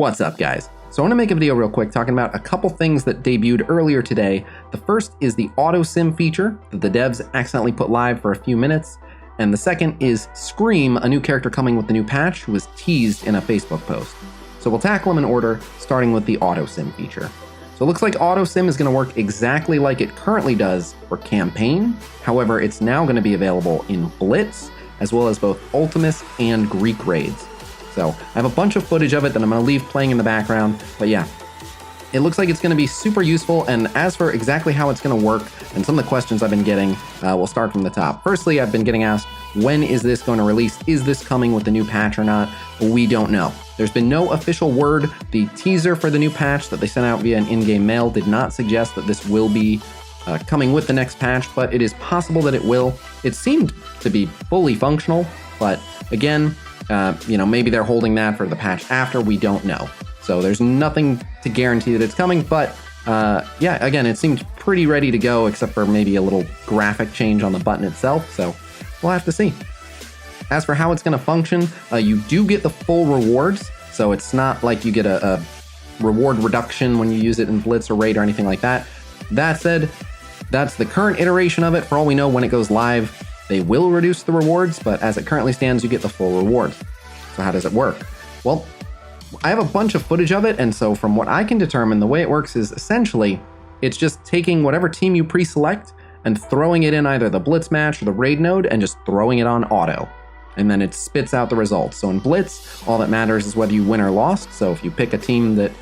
What's up, guys? So I want to make a video real quick talking about a couple things that debuted earlier today. The first is the auto sim feature that the devs accidentally put live for a few minutes. And the second is Scream, a new character coming with the new patch, was teased in a Facebook post. So we'll tackle them in order, starting with the auto sim feature. So it looks like auto sim is going to work exactly like it currently does for campaign. However, it's now going to be available in Blitz, as well as both Ultimus and Greek raids. So I have a bunch of footage of it that I'm going to leave playing in the background, but yeah, it looks like it's going to be super useful. And as for exactly how it's going to work and some of the questions I've been getting, we'll start from the top. Firstly, I've been getting asked, when is this going to release? Is this coming with the new patch or not? We don't know. There's been no official word. The teaser for the new patch that they sent out via an in-game mail did not suggest that this will be coming with the next patch, but it is possible that it will. It seemed to be fully functional, but again, maybe they're holding that for the patch after, we don't know. So there's nothing to guarantee that it's coming, but yeah, again, it seemed pretty ready to go, except for maybe a little graphic change on the button itself, so we'll have to see. As for how it's going to function, you do get the full rewards, so it's not like you get a reward reduction when you use it in Blitz or Raid or anything like that. That said, that's the current iteration of it. For all we know, when it goes live, they will reduce the rewards, but as it currently stands, you get the full rewards. So how does it work? Well, I have a bunch of footage of it, and so from what I can determine, the way it works is essentially, it's just taking whatever team you pre-select and throwing it in either the Blitz match or the Raid node and just throwing it on auto. And then it spits out the results. So in Blitz, all that matters is whether you win or lost. So if you pick a team that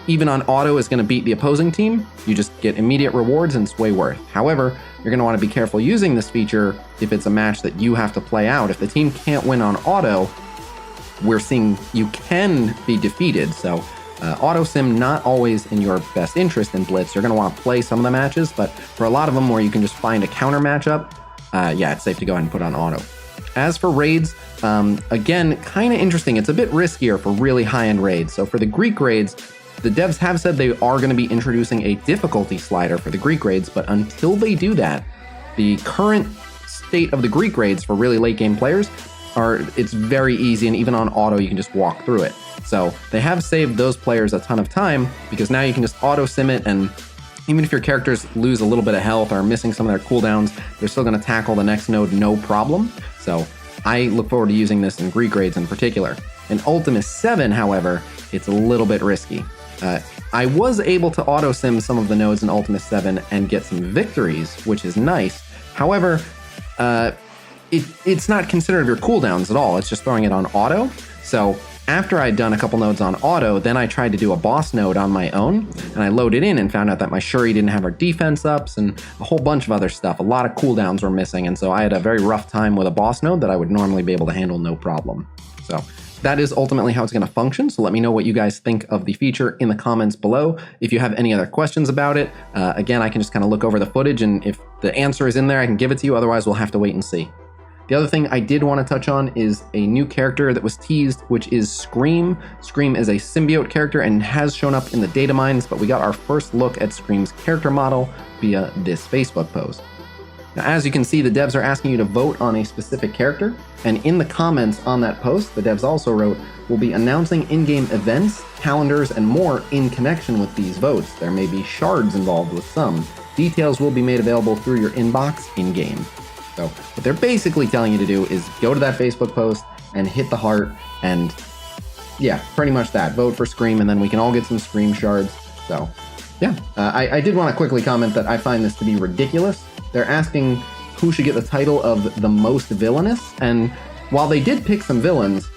even on auto is going to beat the opposing team, you just get immediate rewards and it's way worth. However, you're going to want to be careful using this feature if it's a match that you have to play out. If the team can't win on auto, we're seeing you can be defeated. So auto sim not always in your best interest in Blitz. You're going to want to play some of the matches, but for a lot of them where you can just find a counter matchup, yeah, it's safe to go ahead and put on auto. As for raids, again, kind of interesting. It's a bit riskier for really high-end raids. So for the Greek raids, the devs have said they are going to be introducing a difficulty slider for the Greek raids, but until they do that, the current state of the Greek raids for really late game players it's very easy, and even on auto, you can just walk through it. So they have saved those players a ton of time because now you can just auto sim it, and even if your characters lose a little bit of health or are missing some of their cooldowns, they're still going to tackle the next node no problem. So I look forward to using this in Greek raids in particular. In Ultimus 7, however, it's a little bit risky. I was able to auto sim some of the nodes in Ultimus 7 and get some victories, which is nice. However, it's not considered your cooldowns at all. It's just throwing it on auto. So after I'd done a couple nodes on auto, then I tried to do a boss node on my own, and I loaded in and found out that my Shuri didn't have her defense ups and a whole bunch of other stuff. A lot of cooldowns were missing, and so I had a very rough time with a boss node that I would normally be able to handle no problem. So that is ultimately how it's going to function. So let me know what you guys think of the feature in the comments below. If you have any other questions about it, again, I can just kind of look over the footage, and if the answer is in there, I can give it to you. Otherwise, we'll have to wait and see. The other thing I did want to touch on is a new character that was teased, which is Scream. Scream is a symbiote character and has shown up in the data mines, but we got our first look at Scream's character model via this Facebook post. Now, as you can see, the devs are asking you to vote on a specific character, and in the comments on that post, the devs also wrote, we'll be announcing in-game events, calendars, and more in connection with these votes. There may be shards involved with some. Details will be made available through your inbox in-game. So what they're basically telling you to do is go to that Facebook post and hit the heart, and yeah, pretty much that. Vote for Scream, and then we can all get some Scream shards. So yeah, I did want to quickly comment that I find this to be ridiculous. They're asking who should get the title of the most villainous, and while they did pick some villains,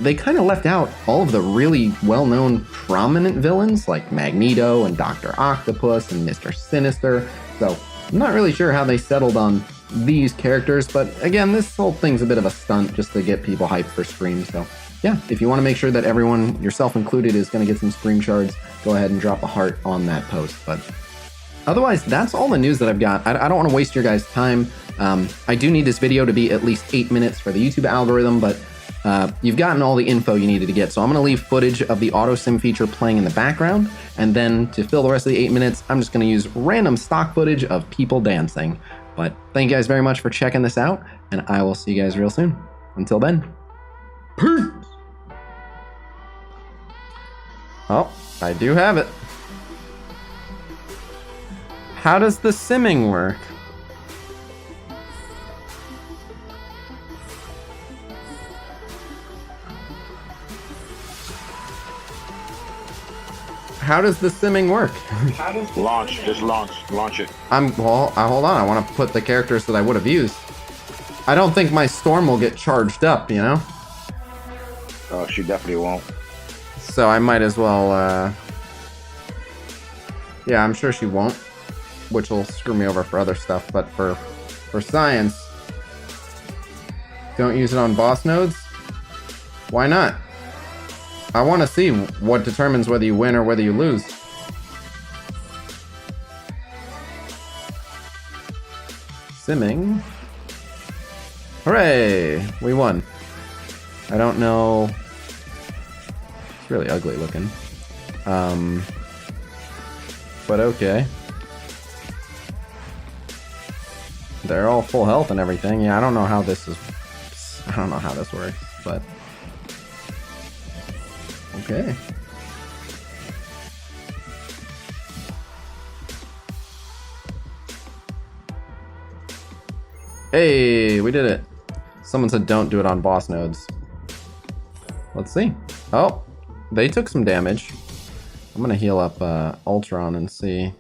they kind of left out all of the really well-known prominent villains like Magneto and Dr. Octopus and Mr. Sinister. So I'm not really sure how they settled on these characters, but again, this whole thing's a bit of a stunt just to get people hyped for Scream. So yeah, if you want to make sure that everyone, yourself included, is going to get some Scream shards, go ahead and drop a heart on that post. But otherwise, that's all the news that I've got. I don't want to waste your guys' time. I do need this video to be at least 8 minutes for the YouTube algorithm, but you've gotten all the info you needed to get. So I'm going to leave footage of the auto sim feature playing in the background, and then to fill the rest of the 8 minutes, I'm just going to use random stock footage of people dancing. But thank you guys very much for checking this out, and I will see you guys real soon. Until then, peace! Oh, I do have it. How does the simming work? How does the simming work? Launch, just launch it. Well, hold on, I want to put the characters that I would have used. I don't think my storm will get charged up, you know? Oh, she definitely won't. So I might as well, yeah, I'm sure she won't, which will screw me over for other stuff, but for science, don't use it on boss nodes? Why not? I want to see what determines whether you win or whether you lose. Simming. Hooray! We won. I don't know. It's really ugly looking. But okay. They're all full health and everything. Yeah, I don't know how this works, but okay. Hey, we did it. Someone said don't do it on boss nodes. Let's see. Oh, they took some damage. I'm gonna heal up Ultron and see.